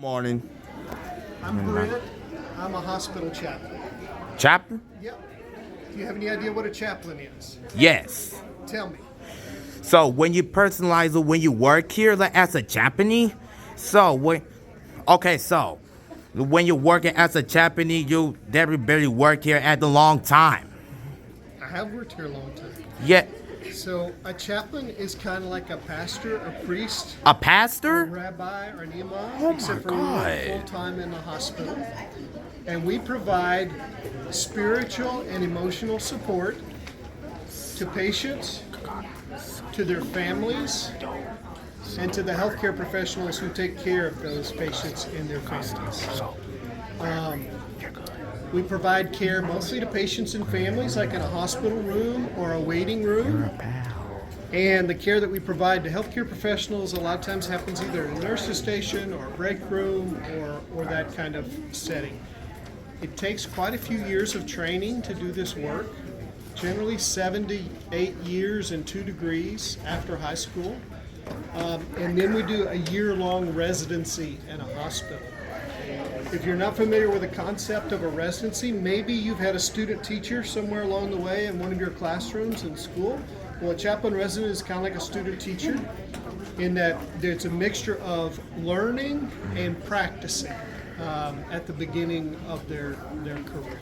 Morning. I'm Brent. I'm a hospital chaplain. Chaplain? Yep. Do you have any idea what a chaplain is? Yes. Tell me. So when you personalize it, when you work here like as a chaplain, so when you're working as a chaplain, you everybody work here at a long time. I have worked here a long time. Yeah. So a chaplain is kind of like a pastor, a priest, A a pastor? rabbi, or an imam, Oh except my for we work God. full time in the hospital. And we provide spiritual and emotional support to patients, to their families, and to the healthcare professionals who take care of those patients and their families. We provide care mostly to patients and families, like in a hospital room or a waiting room. And the care that we provide to healthcare professionals a lot of times happens either in a nurse's station or a break room or that kind of setting. It takes quite a few years of training to do this work, generally 7 to 8 years and 2 degrees after high school. And then we do a year-long residency in a hospital. If you're not familiar with the concept of a residency, maybe you've had a student teacher somewhere along the way in one of your classrooms in school. Well, a chaplain resident is kind of like a student teacher in that it's a mixture of learning and practicing at the beginning of their career.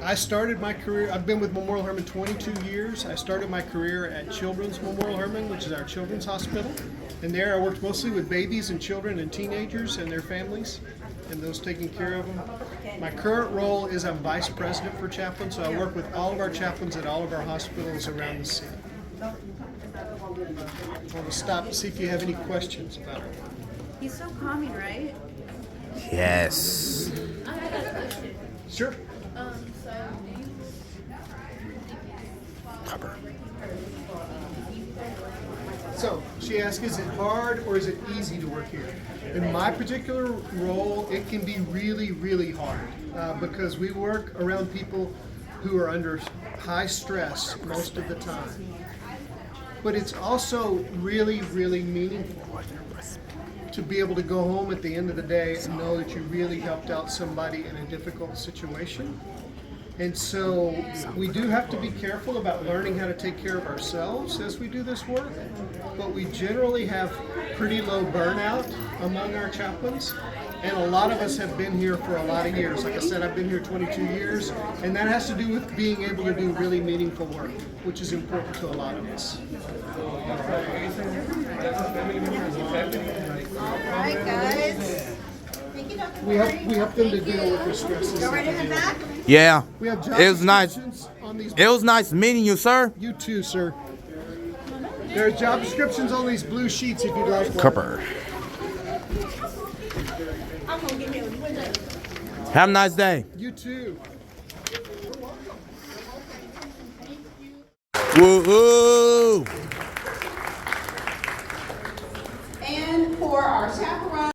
I started my career, I've been with Memorial Hermann 22 years. I started my career at Children's Memorial Hermann, which is our children's hospital. And there I worked mostly with babies and children and teenagers and their families and those taking care of them. My current role is I'm vice president for chaplains, so I work with all of our chaplains at all of our hospitals around the city. I want to stop and see if you have any questions about it. He's so calming, right? Yes. I had a question. Sure. Cover. So she asked, is it hard or is it easy to work here? In my particular role, it can be really, really hard because we work around people who are under high stress most of the time. But it's also really, really meaningful to be able to go home at the end of the day and know that you really helped out somebody in a difficult situation. And so we do have to be careful about learning how to take care of ourselves as we do this work, but we generally have pretty low burnout among our chaplains, and a lot of us have been here for a lot of years. Like I said, I've been here 22 years, and that has to do with being able to do really meaningful work, which is important to a lot of us. All right, guys. We help them to deal with the stresses. Go right in the back. Yeah. We have job It was nice. descriptions on these. It was nice meeting you, sir. You too, sir. There are job descriptions on these blue sheets if you'd like one. Cooper. Have a nice day. You too. Woo-hoo.